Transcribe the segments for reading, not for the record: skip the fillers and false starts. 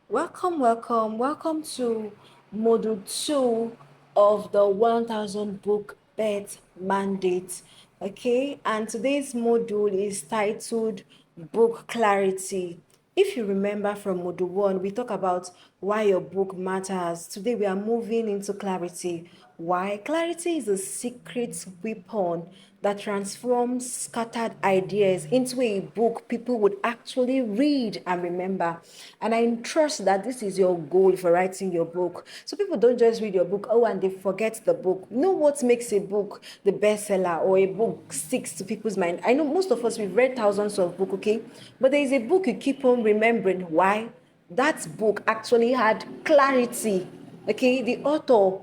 Welcome to Module 2 of the 1000 Book Bet Mandate. Okay, and today's module is titled Book Clarity. If you remember from Module 1, we talk about why your book matters. Today we are moving into clarity. Why? Clarity is a secret weapon that transforms scattered ideas into a book people would actually read and remember. And I trust that this is your goal for writing your book. So people don't just read your book, and they forget the book. You know what makes a book the bestseller or a book sticks to people's mind? I know most of us, we've read thousands of books, okay? But there is a book you keep on remembering. Why? That book actually had clarity. Okay, the author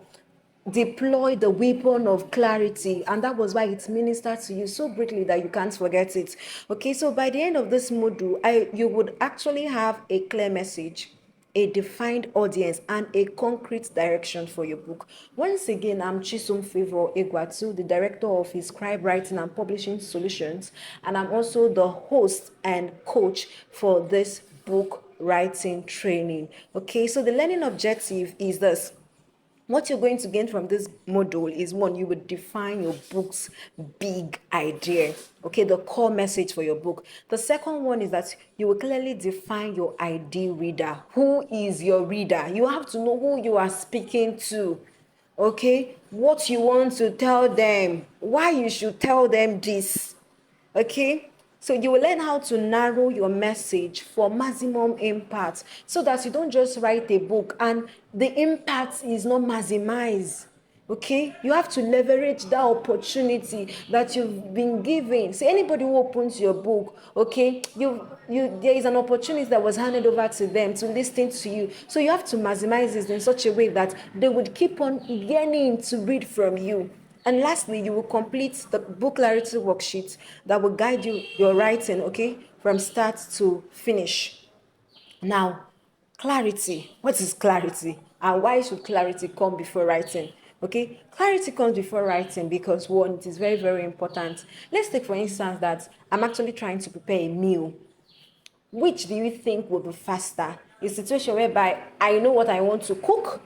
deploy the weapon of clarity, and that was why it ministered to you so greatly that you can't forget it. Okay, so by the end of this module, you would actually have a clear message, a defined audience, and a concrete direction for your book. Once again, I'm Chisom Favor Egwatu, the director of his Scribe Writing and Publishing Solutions, and I'm also the host and coach for this book writing training. Okay, so the learning objective is this: what you're going to gain from this module is, one, you would define your book's big idea, okay, the core message for your book. The second one is that you will clearly define your ideal reader. Who is your reader? You have to know who you are speaking to, okay, what you want to tell them, why you should tell them this. Okay, so you will learn how to narrow your message for maximum impact, so that you don't just write a book and the impact is not maximized. Okay, you have to leverage that opportunity that you've been given. So anybody who opens your book, okay, you there is an opportunity that was handed over to them to listen to you. So you have to maximize this in such a way that they would keep on yearning to read from you. And lastly, you will complete the book clarity worksheet that will guide your writing, okay, from start to finish. Now, clarity. What is clarity? And why should clarity come before writing? Okay, clarity comes before writing because, one, it is very, very important. Let's take, for instance, that I'm actually trying to prepare a meal. Which do you think will be faster? A situation whereby I know what I want to cook,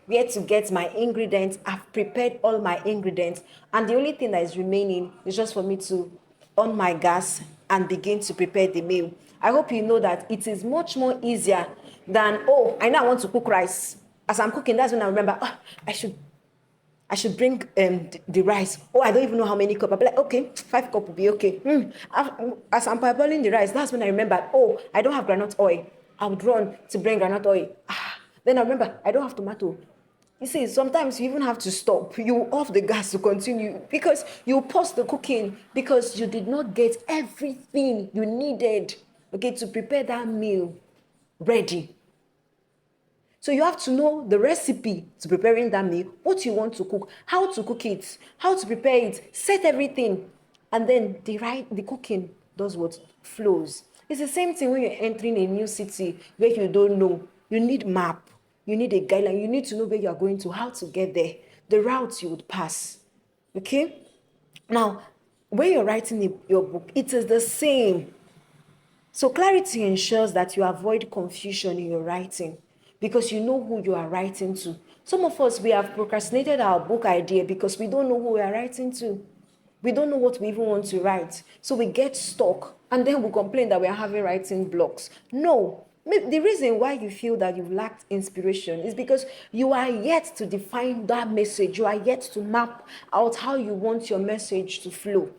where to get my ingredients, I've prepared all my ingredients, and the only thing that is remaining is just for me to on my gas and begin to prepare the meal. I hope you know that it is much more easier than, oh, I know I want to cook rice. As I'm cooking, that's when I remember, I should bring the rice. Oh, I don't even know how many cups. I'll be like, okay, 5 cups will be okay. As I'm parboiling the rice, that's when I remember, oh, I don't have granite oil. I would run to bring granite oil. Then I remember, I don't have tomato. You see, sometimes you even have to stop. You off the gas to continue because you pause the cooking because you did not get everything you needed, okay, to prepare that meal ready. So you have to know the recipe to preparing that meal, what you want to cook, how to cook it, how to prepare it, set everything, and then the cooking does what flows. It's the same thing when you're entering a new city where you don't know. You need map, you need a guideline, you need to know where you are going to, how to get there, the routes you would pass. Okay? Now, when you're writing your book, it is the same. So clarity ensures that you avoid confusion in your writing because you know who you are writing to. Some of us, we have procrastinated our book idea because we don't know who we are writing to. We don't know what we even want to write. So we get stuck and then we complain that we are having writing blocks. No. The reason why you feel that you've lacked inspiration is because you are yet to define that message. You are yet to map out how you want your message to flow.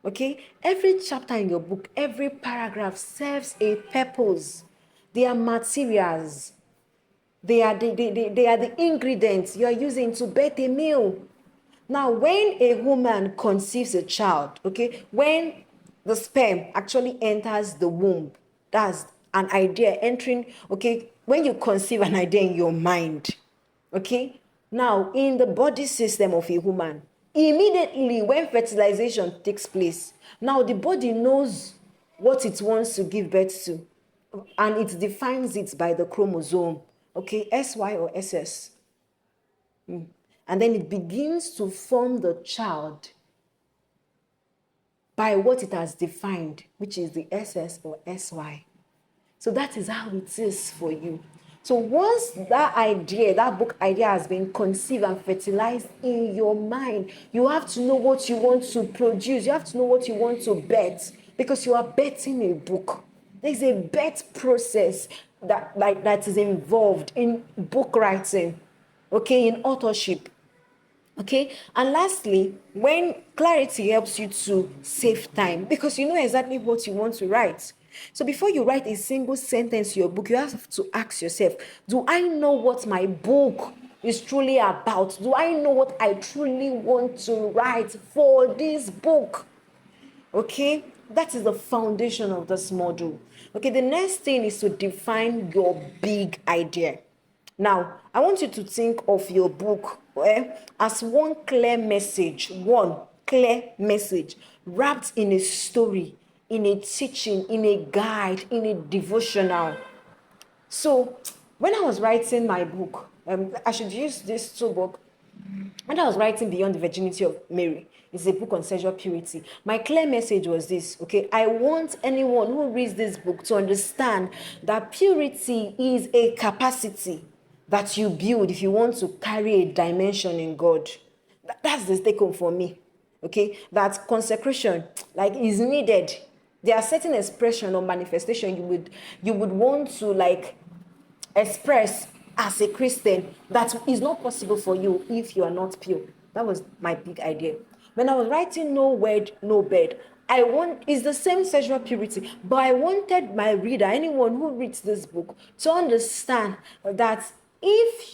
Okay, every chapter in your book, every paragraph serves a purpose. They are materials. They are the ingredients you are using to bake a meal. Now, when a woman conceives a child, okay, when the sperm actually enters the womb, that's an idea entering, okay, when you conceive an idea in your mind, okay, now in the body system of a woman, immediately when fertilization takes place, now the body knows what it wants to give birth to, and it defines it by the chromosome, okay, SY or SS. And then it begins to form the child by what it has defined, which is the SS or SY. So that is how it is for you. So once that book idea has been conceived and fertilized in your mind, you have to know what you want to produce. You have to know what you want to bet, because you are betting a book. There's a bet process that is involved in book writing, okay, in authorship. Okay, and lastly, when clarity helps you to save time, because you know exactly what you want to write. So before you write a single sentence in your book, you have to ask yourself, do I know what my book is truly about? Do I know what I truly want to write for this book? Okay, that is the foundation of this module. Okay, the next thing is to define your big idea. Now, I want you to think of your book as one clear message wrapped in a story, in a teaching, in a guide, in a devotional. So, when I was writing my book, I should use this two book. When I was writing Beyond the Virginity of Mary, it's a book on sexual purity. My clear message was this, okay? I want anyone who reads this book to understand that purity is a capacity that you build if you want to carry a dimension in God. That's the take home for me, okay? That consecration, like, is needed. There are certain expression or manifestation you would want to, like, express as a Christian that is not possible for you if you are not pure. That was my big idea. When I was writing No Word, No Bed, it's the same sexual purity, but I wanted my reader, anyone who reads this book, to understand that if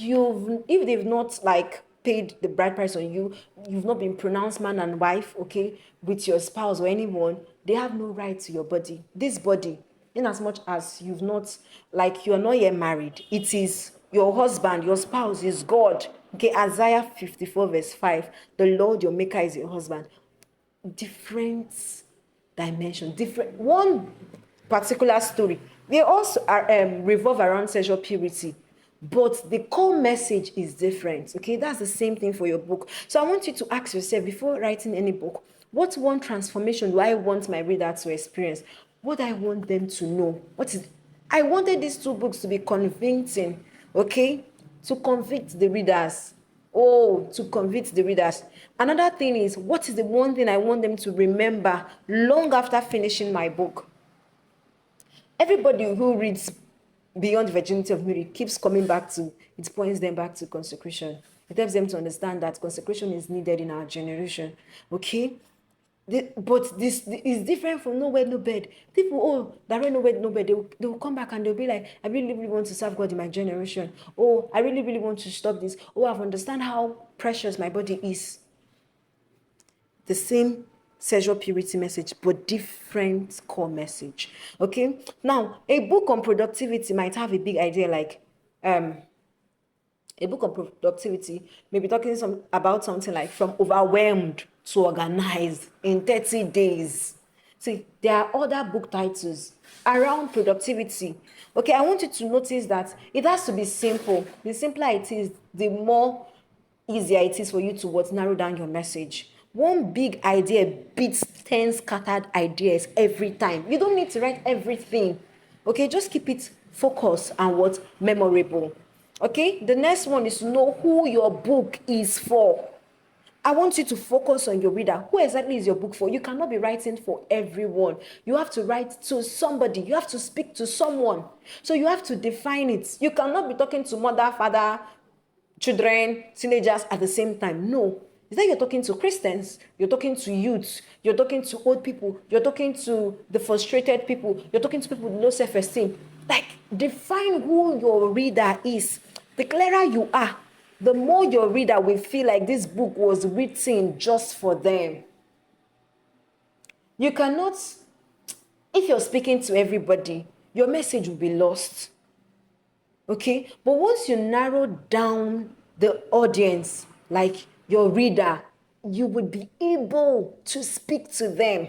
they've not, like, paid the bride price on you, you've not been pronounced man and wife, okay, with your spouse or anyone, they have no right to your body. This body, in as much as you've not, like, you're not yet married, it is your husband, your spouse is God. Okay, Isaiah 54 verse 5, the Lord your maker is your husband. Different dimension, different, one particular story. They also are, revolve around sexual purity, but the core message is different. Okay, that's the same thing for your book. So I want you to ask yourself, before writing any book, what one transformation do I want my reader to experience? What I want them to know? I wanted these two books to be convincing, okay, to convict the readers. Oh, to convict the readers. Another thing is, what is the one thing I want them to remember long after finishing my book? Everybody who reads Beyond the Virginity of Mary keeps coming back to, it points them back to consecration. It helps them to understand that consecration is needed in our generation. Okay? But this is different from No Word, No Bed. People, that read No Word, No Bed, they will come back and they'll be like, I really, really want to serve God in my generation. Oh, I really, really want to stop this. Oh, I've understand how precious my body is. The same sexual purity message, but different core message. Okay? Now, a book on productivity might have a big idea like, a book on productivity may be talking about something like from overwhelmed to organized in 30 days. See, there are other book titles around productivity. Okay, I want you to notice that it has to be simple. The simpler it is, the more easier it is for you to narrow down your message. One big idea beats 10 scattered ideas every time. You don't need to write everything. Okay, just keep it focused and memorable. Okay, the next one is to know who your book is for. I want you to focus on your reader. Who exactly is your book for? You cannot be writing for everyone. You have to write to somebody. You have to speak to someone. So you have to define it. You cannot be talking to mother, father, children, teenagers at the same time. No. Is that you're talking to Christians, you're talking to youths, you're talking to old people, you're talking to the frustrated people, you're talking to people with low self-esteem. Like, define who your reader is. The clearer you are, the more your reader will feel like this book was written just for them. You cannot, if you're speaking to everybody, your message will be lost. Okay, but once you narrow down the audience, like your reader, you would be able to speak to them.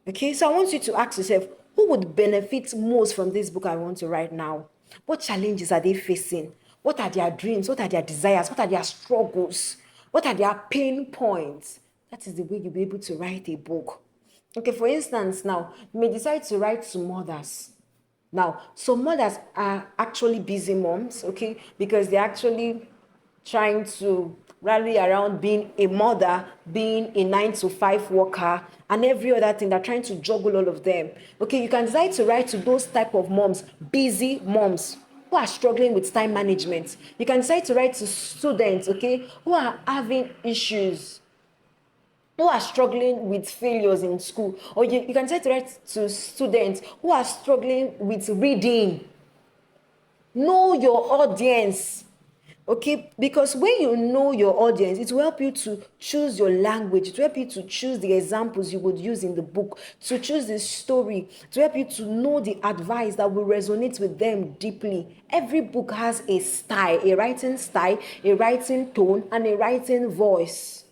Okay, so I want you to ask yourself, who would benefit most from this book I want to write now? What challenges are they facing? What are their dreams? What are their desires? What are their struggles? What are their pain points? That is the way you'll be able to write a book. Okay, for instance, now, you may decide to write to mothers. Now, some mothers are actually busy moms, okay, because they're actually trying to rally around being a mother, being a 9 to 5 worker, and every other thing. They're trying to juggle all of them. Okay, you can decide to write to those type of moms, busy moms who are struggling with time management. You can decide to write to students, okay, who are having issues, who are struggling with failures in school, or you can decide to write to students who are struggling with reading. Know your audience, okay, because when you know your audience, it will help you to choose your language, it will help you to choose the examples you would use in the book, to choose the story, to help you to know the advice that will resonate with them deeply. Every book has a style, a writing tone, and a writing voice.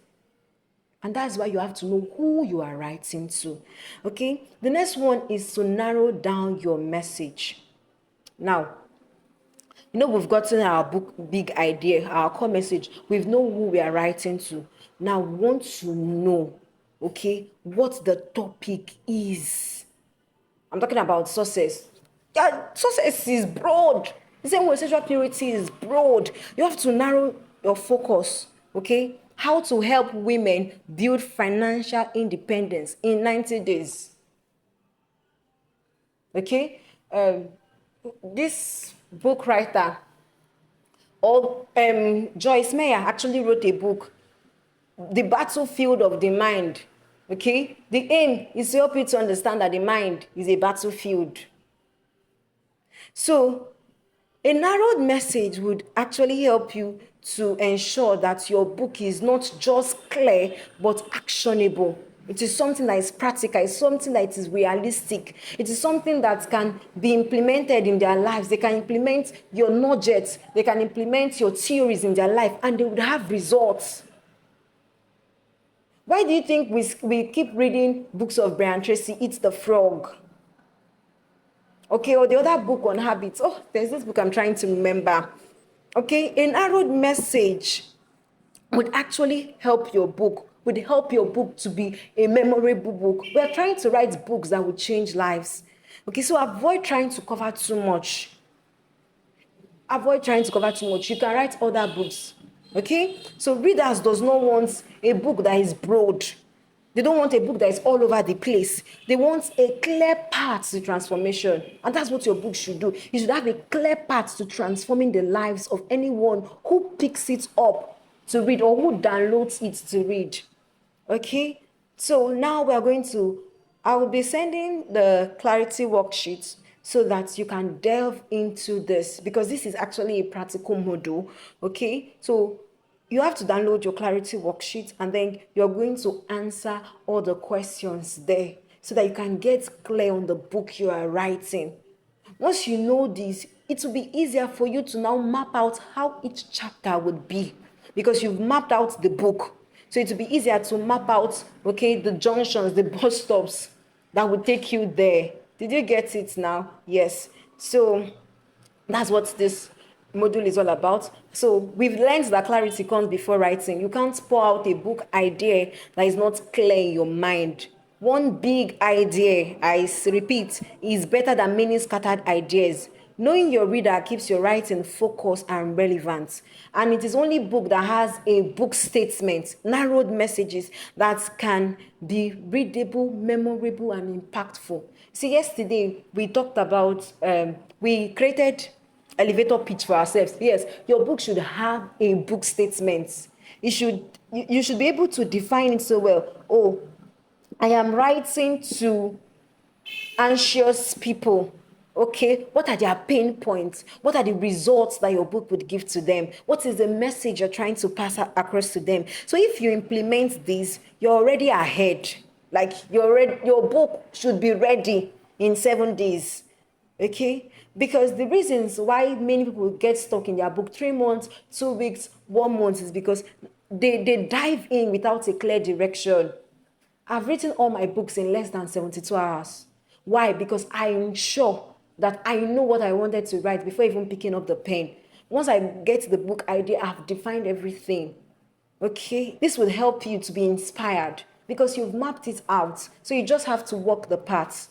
And that's why you have to know who you are writing to. Okay, the next one is to narrow down your message. Now, we've gotten our book big idea, our core message. We've know who we are writing to. Now we want to know, okay, what the topic is. I'm talking about success. Yeah, success is broad. The same way sexual purity is broad. You have to narrow your focus, okay? How to help women build financial independence in 90 days. Okay? This book writer, or Joyce Meyer, actually wrote a book, The Battlefield of the Mind. Okay? The aim is to help you to understand that the mind is a battlefield. So, a narrowed message would actually help you to ensure that your book is not just clear but actionable. It is something that is practical, it's something that is realistic, it is something that can be implemented in their lives. They can implement your knowledge, they can implement your theories in their life, and they would have results. Why do you think we keep reading books of Brian Tracy, Eat the Frog? Okay, or the other book on habits. Oh, there's this book I'm trying to remember. Okay, a narrowed message would actually help your book, would help your book to be a memorable book. We're trying to write books that would change lives. Okay, so avoid trying to cover too much. Avoid trying to cover too much. You can write other books. Okay, so readers does not want a book that is broad. They don't want a book that is all over the place. They want a clear path to transformation. And that's what your book should do. You should have a clear path to transforming the lives of anyone who picks it up to read or who downloads it to read. Okay? So now we are going to, I will be sending the clarity worksheets so that you can delve into this, because this is actually a practical module. Okay? So you have to download your clarity worksheet, and then you're going to answer all the questions there so that you can get clear on the book you are writing. Once you know this, it will be easier for you to now map out how each chapter would be, because you've mapped out the book. So it will be easier to map out, okay, the junctions, the bus stops that would take you there. Did you get it now? Yes. So that's what this module is all about. So we've learned that clarity comes before writing. You can't pour out a book idea that is not clear in your mind. One big idea, I repeat, is better than many scattered ideas. Knowing your reader keeps your writing focused and relevant. And it is only book that has a book statement, narrowed messages that can be readable, memorable, and impactful. See, yesterday we talked about, we created elevator pitch for ourselves. Yes, your book should have a book statement. You should be able to define it so well. Oh, I am writing to anxious people. Okay, what are their pain points? What are the results that your book would give to them? What is the message you're trying to pass across to them? So if you implement this, you're already ahead. Like your book should be ready in 7 days. Okay, because the reasons why many people get stuck in their book 3 months, 2 weeks, 1 month is because they dive in without a clear direction. I've written all my books in less than 72 hours. Why? Because I'm sure that I know what I wanted to write before even picking up the pen. Once I get the book idea, I've defined everything. Okay? This will help you to be inspired because you've mapped it out. So you just have to walk the path.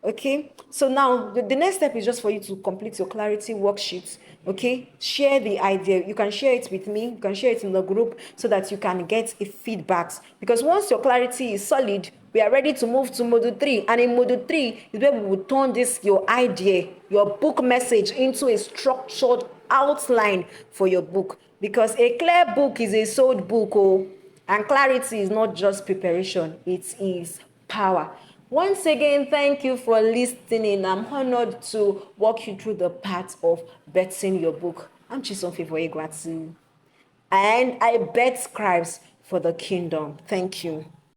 Okay, so now the next step is just for you to complete your clarity worksheet. Okay, share the idea. You can share it with me, you can share it in the group so that you can get a feedbacks. Because once your clarity is solid, we are ready to move to module 3. And in module 3 is where we will turn this your idea, your book message into a structured outline for your book. Because a clear book is a sold book, oh, and clarity is not just preparation, it is power. Once again, thank you for listening. I'm honored to walk you through the path of betting your book. I'm Chisom Favor Egwatu, and I bet scribes for the kingdom. Thank you.